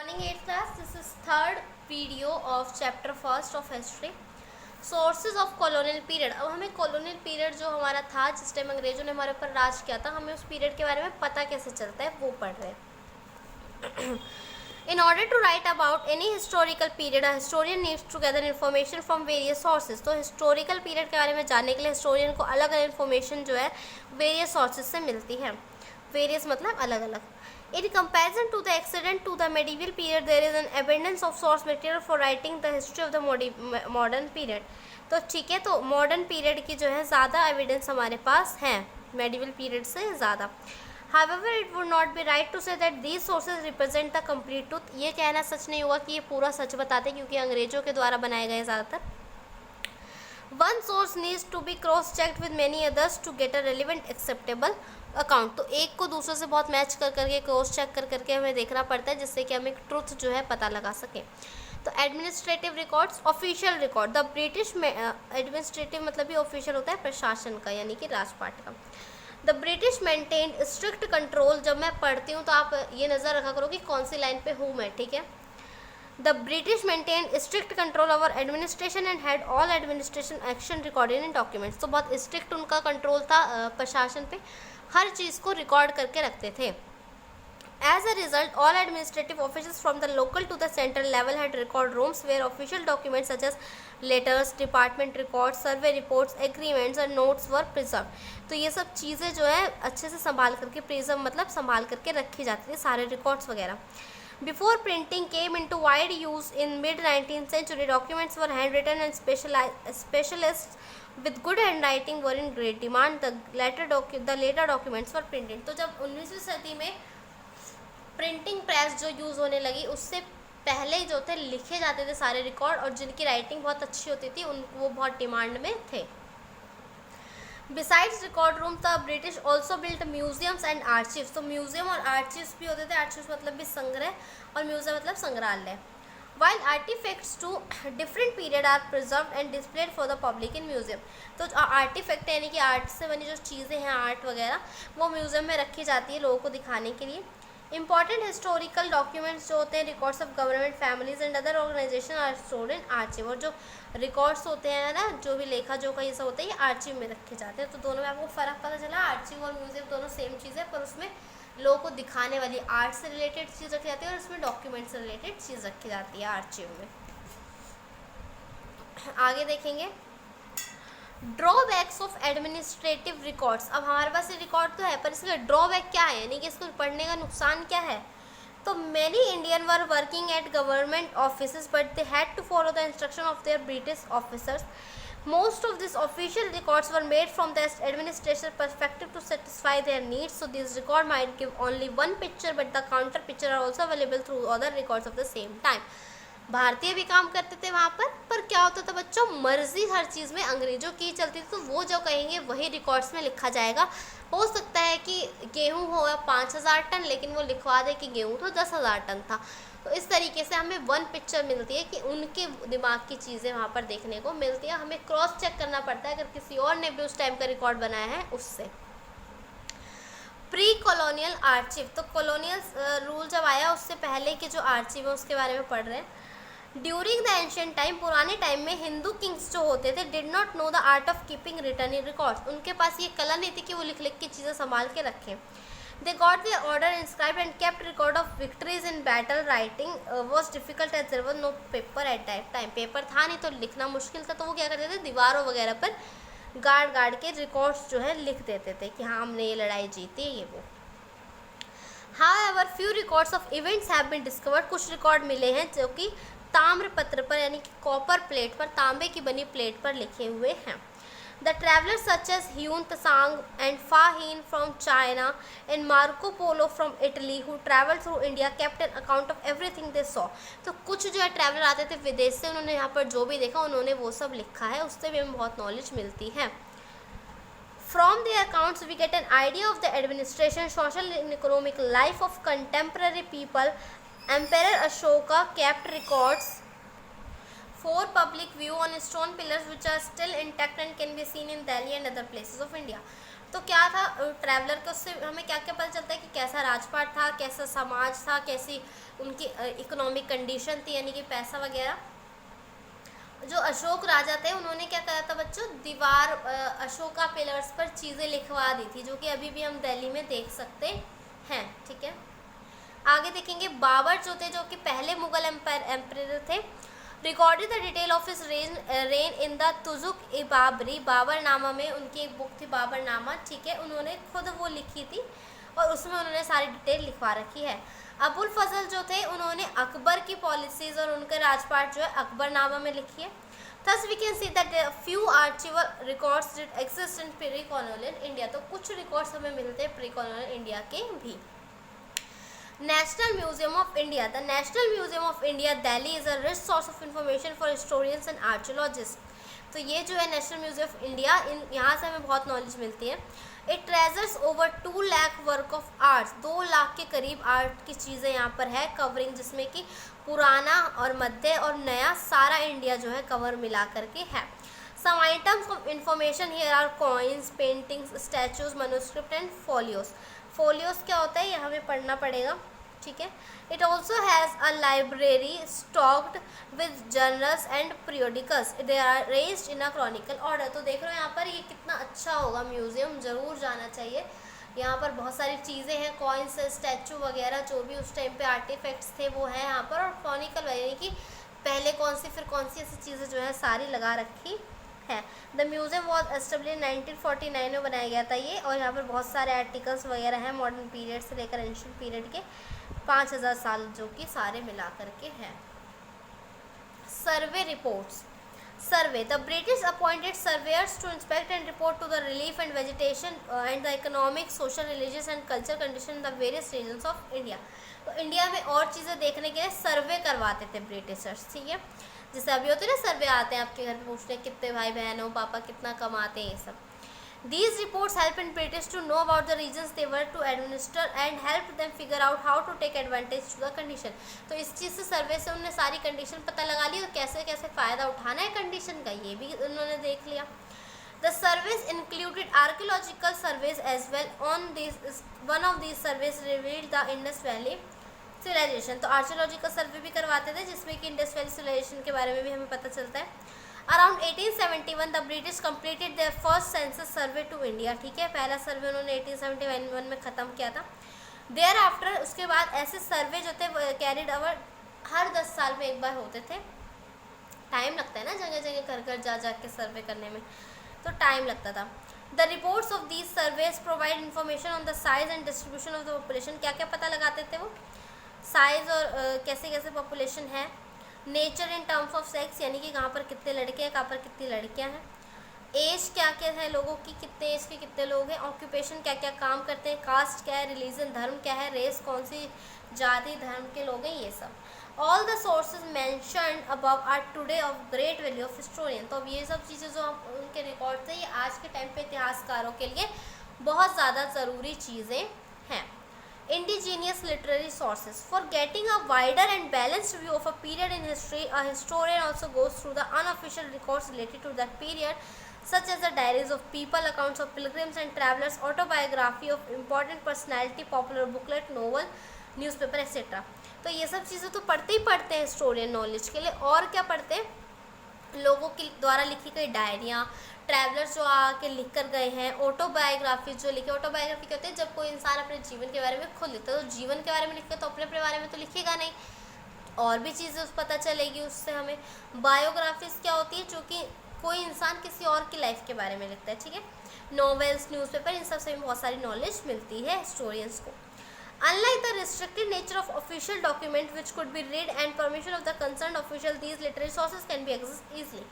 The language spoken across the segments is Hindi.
Morning 8th class. This is third video of chapter first of history. Sources of colonial period. अब हमें colonial period जो हमारा था जिस टाइम अंग्रेजों ने हमारे ऊपर राज किया था, हमें उस पीरियड के बारे में पता कैसे चलता है वो पढ़ रहे हैं. In order to write about any historical period, a historian needs to gather information from various sources. तो historical period के बारे में जानने के लिए historian को अलग अलग information जो है various sources से मिलती है. Various मतलब अलग अलग. In comparison to the accident to the medieval period, there is an abundance of source material for writing the history of the modern period. तो ठीक है, तो मॉडर्न पीरियड की जो है ज़्यादा एविडेंस हमारे पास हैं मेडिवल पीरियड से ज़्यादा. However, it would not be right to say that these sources represent the complete truth. ये कहना सच नहीं हुआ कि ये पूरा सच बताते क्योंकि अंग्रेजों के द्वारा बनाए गए ज़्यादातर. One source needs to be cross-checked with many others to get a relevant acceptable account. तो एक को दूसरे से बहुत मैच कर करके क्रॉस चेक कर करके हमें देखना पड़ता है जिससे कि हम एक ट्रुथ जो है पता लगा सकें. तो administrative records, official record. The British में एडमिनिस्ट्रेटिव मतलब भी ऑफिशियल होता है प्रशासन का यानी कि राजपाट का. The British maintained strict control. जब मैं पढ़ती हूँ तो आप ये नज़र रखा करो कि कौन सी लाइन पे हूँ मैं, ठीक है. The British maintained strict control over administration and had all administration action recorded in documents. तो बहुत स्ट्रिक्ट उनका कंट्रोल था प्रशासन पे, हर चीज़ को रिकॉर्ड करके रखते थे. As a result, all administrative offices from the local to the central level had record rooms where official documents such as letters, department records, survey reports, agreements and notes were preserved. तो ये सब चीज़ें जो है अच्छे से संभाल करके, प्रिजर्व मतलब संभाल करके रखी जाती थी, सारे रिकॉर्ड्स वगैरह. Before printing came into wide use in mid-19th century, documents were handwritten and specialists with good handwriting were in great demand. The later documents were printed. तो जब 19वीं सदी में प्रिंटिंग प्रेस जो यूज़ होने लगी उससे पहले जो थे लिखे जाते थे सारे रिकॉर्ड, और जिनकी राइटिंग बहुत अच्छी होती थी वो बहुत डिमांड में थे. Besides record rooms, the British also built museums and archives. तो म्यूजियम और आर्चिव्स भी होते थे. आर्चिव्स मतलब भी संग्रह और म्यूजियम मतलब संग्रहालय. While artifacts to different period are preserved and displayed for the public in museum. तो आर्टिफैक्ट यानी कि आर्ट से बनी जो चीज़ें हैं, आर्ट वगैरह, वो म्यूजियम में रखी जाती है लोगों को दिखाने के लिए. इंपॉर्टेंट हिस्टोरिकल डॉक्यूमेंट्स जो होते हैं, records of government, families and other organisation are stored in archive. और जो रिकॉर्ड्स होते हैं ना, जो भी लेखा जोखा ये सब होता है, ये आर्चिव में रखे जाते हैं. तो दोनों में आपको फ़र्क पता चला. आर्चिव और म्यूजियम दोनों सेम चीज़ है, पर उसमें लोगों को दिखाने वाली आर्ट से रिलेटेड चीज़ रखी जाती है और उसमें डॉक्यूमेंट से रिलेटेड चीज़ रखी जाती है आर्चिव में. आगे देखेंगे ड्रॉबैक्स ऑफ एडमिनिस्ट्रेटिव रिकॉर्ड्स. अब हमारे पास ये रिकॉर्ड तो है, पर इसका ड्रॉबैक क्या है, यानी कि इसको पढ़ने का नुकसान क्या है. तो many Indian were working at government office but they had to follow the instruction of their British officers. Most of these official records were made from the administration perspective to satisfy their needs. So this record might give only one picture, but the counter picture are also available through other records of the same time. भारतीय भी काम करते थे वहाँ पर क्या होता था बच्चों, मर्जी हर चीज़ में अंग्रेजों की चलती थी. तो वो जो कहेंगे वही रिकॉर्ड्स में लिखा जाएगा. हो सकता है कि गेहूँ हो 5000 टन, लेकिन वो लिखवा दे कि गेहूँ तो 10,000 टन था. तो इस तरीके से हमें वन पिक्चर मिलती है कि उनके दिमाग की चीज़ें वहाँ पर देखने को मिलती है. हमें क्रॉस चेक करना पड़ता है अगर किसी और ने भी उस टाइम का रिकॉर्ड बनाया है उससे. Pre colonial archive. तो कॉलोनियल रूल जब आया उससे पहले के जो आर्चिव है उसके बारे में पढ़ रहे हैं. ड्यूरिंग द एंशियंट टाइम, पुराने टाइम में हिंदू किंग्स जो होते थे did not know the art of keeping return records. उनके पास ये कला नहीं थी कि वो लिख लिख के चीज़ें संभाल के रखें. They got their order inscribed and kept record of victories in battle. Writing was difficult as there was no paper at that time. Paper था नहीं तो लिखना मुश्किल था. तो वो क्या करते थे, दीवारों वगैरह पर गाड़ के रिकॉर्ड्स जो है लिख देते थे कि हाँ हमने ये लड़ाई जीती ये वो. However, few records of events have been discovered. कुछ रिकॉर्ड मिले हैं जो कि ताम्र पत्र पर यानी कि कॉपर प्लेट पर, तांबे की बनी प्लेट पर लिखे हुए हैं. The travelers such as Huon Tsang and Fa Hien from China and Marco Polo from Italy who traveled through India kept an account of everything they saw. तो कुछ जो है ट्रैवलर आते थे विदेश से, उन्होंने यहाँ पर जो भी देखा उन्होंने वो सब लिखा है. उससे भी हमें बहुत नॉलेज मिलती है. From their accounts we get an idea of the administration, social and economic life of contemporary people. Emperor Ashoka kept records for public view on stone pillars which are still intact and can be seen in Delhi and other places of India. तो क्या था ट्रैवलर के, उससे हमें क्या क्या पता चलता है कि कैसा राजपाट था, कैसा समाज था, कैसी उनकी इकोनॉमिक कंडीशन थी, यानी कि पैसा वगैरह। जो अशोक राजा थे उन्होंने क्या करा था बच्चों, दीवार अशोका पिलर्स पर चीज़ें लिखवा दी थी, जो कि अभी भी हम दिल्ली में देख सकते हैं। ठीक है, आगे देखेंगे बाबर जो थे, जो कि पहले मुगल एम्परर थे। Recorded the detail of his reign in the Tuzuk e Babri, Baburnama में उनकी एक बुक थी बाबरनामा। ठीक है, उन्होंने खुद वो लिखी थी और उसमें उन्होंने सारी डिटेल लिखवा रखी है। अबुल फजल जो थे उन्होंने अकबर की पॉलिसीज़ और उनके राजपाट जो है अकबरनामा में लिखी है। Thus we can see that few archival records did exist in pre colonial India, तो कुछ रिकॉर्ड्स हमें मिलते हैं प्री कॉलोनियल इंडिया के भी। National museum of India, the national museum of India Delhi is a rich source of information for historians and archaeologist. तो ये जो है नेशनल म्यूजियम ऑफ इंडिया, यहाँ से हमें बहुत नॉलेज मिलती है। It treasures over 2 lakh work of arts, 2 lakh के करीब आर्ट की चीज़ें यहाँ पर है कवरिंग, जिसमें कि पुराना और मध्य और नया सारा इंडिया जो है कवर मिला करके है। Some items of information here are coins, paintings, statues, manuscript and folios. Folios क्या होता है ये हमें पढ़ना पड़ेगा। ठीक है, it also has a library stocked with journals and periodicals, they are arranged in a chronicle order. तो देख रहे हो यहाँ पर ये कितना अच्छा होगा म्यूज़ियम, ज़रूर जाना चाहिए। यहाँ पर बहुत सारी चीज़ें हैं, कॉइन्स, स्टैचू वगैरह जो भी उस टाइम पे आर्टिफैक्ट्स थे वो है यहाँ पर, और क्रॉनिकल यानी कि पहले कौन सी फिर कौन सी ऐसी चीज़ें जो है सारी लगा रखी है। द म्यूज़ियम वॉज एस्टेब्लिश 1949 में बनाया गया था ये, और यहाँ पर बहुत सारे आर्टिकल्स वगैरह हैं मॉडर्न पीरियड से लेकर एंशिएंट पीरियड के 5000 साल जो कि सारे मिला करके हैं। Survey reports, survey, the British appointed surveyors to inspect and report to the relief and vegetation and the economic, social, religious and culture condition in the various regions of India. तो इंडिया में और चीज़ें देखने के लिए सर्वे करवाते थे ब्रिटिशर्स। ठीक है, जैसे अभी होते हैं ना सर्वे आते हैं आपके घर पे पूछते हैं कितने भाई बहन हो, पापा कितना कमाते हैं, ये सब। These reports help in British to know about the regions they were to administer and help them figure out how to take advantage to the condition। तो इस चीज़ से सर्वे से उन्होंने सारी कंडीशन पता लगा ली और कैसे कैसे फ़ायदा उठाना है कंडीशन का, ये भी उन्होंने देख लिया। The surveys included archaeological surveys as well. One of these surveys revealed the Indus Valley civilization। तो आर्कियोलॉजिकल सर्वे भी करवाते थे जिसमें कि इंडस वैली सिविलाइजेशन के बारे में भी हमें पता चलता है। Around 1871 the British completed their first census survey to India. ठीक है, पहला सर्वे उन्होंने 1871 में ख़त्म किया था। देयर आफ्टर, उसके बाद ऐसे सर्वे जो थे कैरिड ओवर हर 10 साल में एक बार होते थे। टाइम लगता है ना जगह जगह घर घर जा जा के सर्वे करने में, तो टाइम लगता था। The reports of these surveys provide information on the size and distribution of the population. क्या क्या पता लगाते थे वो, साइज़ और कैसे कैसे पॉपुलेशन है। Nature in terms of sex, यानी कि कहाँ पर कितने लड़के हैं, कहाँ पर कितनी लड़कियाँ हैं। एज क्या क्या है लोगों की, कितने एज के कितने लोग हैं। ऑक्यूपेशन क्या क्या काम करते हैं। कास्ट क्या है, रिलीजन धर्म क्या है, रेस कौन सी जाति धर्म के लोग हैं, ये सब। All the sources mentioned above are today of great value of historian. तो अब ये सब चीज़ें जो उनके रिकॉर्ड थे ये आज के टाइम पे इतिहासकारों के लिए बहुत ज़्यादा ज़रूरी चीज़ें हैं। Indigenous literary sources. For getting a wider and balanced view of a period in history, a historian also goes through the unofficial records related to that period, such as the diaries of people, accounts of pilgrims and travelers, autobiography of important personality, popular booklet, novel, newspaper, etc. तो ये सब चीज़ें तो पढ़ते ही पढ़ते हैं हिस्टोरियन नॉलेज के लिए। और क्या पढ़ते हैं, लोगों के द्वारा लिखी गई डायरियाँ, ट्रैवलर्स जो आके लिख कर गए हैं, ऑटोबायोग्राफी जो लिखे। ऑटोबायोग्राफी क्या होती है, जब कोई इंसान अपने जीवन के बारे में खुद लिखता है, तो जीवन के बारे में लिखता है तो अपने बारे में तो लिखेगा नहीं, और भी चीज़ें पता चलेगी उससे हमें। बायोग्राफीज क्या होती है, जो कि कोई इंसान किसी और की लाइफ के बारे में लिखता है। ठीक है, नॉवेल्स, न्यूज़पेपर, इन सब से बहुत सारी नॉलेज मिलती है हिस्टोरियंस को। Unlike the restricted nature of official document which could be read and permission of the concerned official, these literary sources can be accessed easily।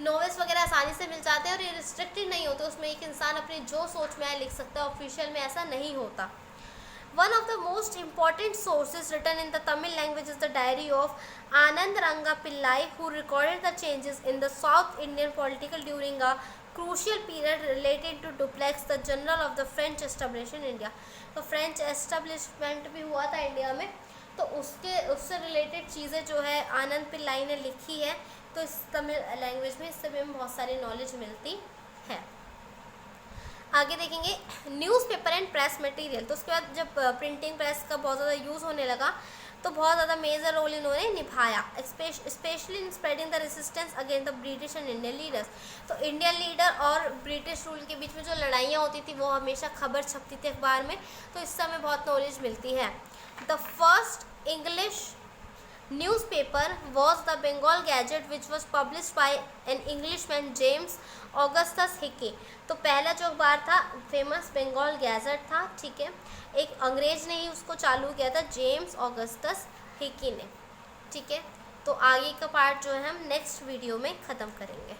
Novels वगैरह आसानी से मिल जाते हैं और ये रिस्ट्रिक्टेड नहीं होते, उसमें एक इंसान अपनी जो सोच में आए लिख सकता है। ऑफिशियल में ऐसा नहीं होता। One of the most important sources written in the Tamil language is the diary of Anand Ranga Pillai, who recorded the changes in the South Indian political during a crucial period related to Dupleix, the general of the French establishment in India। तो फ्रेंच एस्टेब्लिशमेंट भी हुआ था इंडिया में, तो उससे रिलेटेड चीज़ें जो है आनंद पिल्लाई ने लिखी है। तो इस तमिल लैंग्वेज में इससे भी हमें बहुत सारी नॉलेज मिलती है। आगे देखेंगे न्यूज़पेपर एंड प्रेस मटेरियल। तो उसके बाद जब प्रिंटिंग प्रेस का बहुत ज़्यादा यूज़ होने लगा तो बहुत ज़्यादा मेजर रोल इन्होंने निभाया, specially in spreading the resistance against the British and Indian leaders. तो इंडियन लीडर और ब्रिटिश रूल के बीच में जो लड़ाइयाँ होती थी वो हमेशा खबर छपती थी अखबार में, तो इससे हमें बहुत नॉलेज मिलती है। The first English newspaper was the Bengal Gazette which was published by an Englishman James Augustus Hickey। तो पहला जो अखबार था फेमस बंगाल गैजेट था, ठीक है, एक अंग्रेज ने ही उसको चालू किया था, जेम्स ऑगस्टस हिकी ने, ठीक है। तो आगे का पार्ट जो है हम नेक्स्ट वीडियो में ख़त्म करेंगे।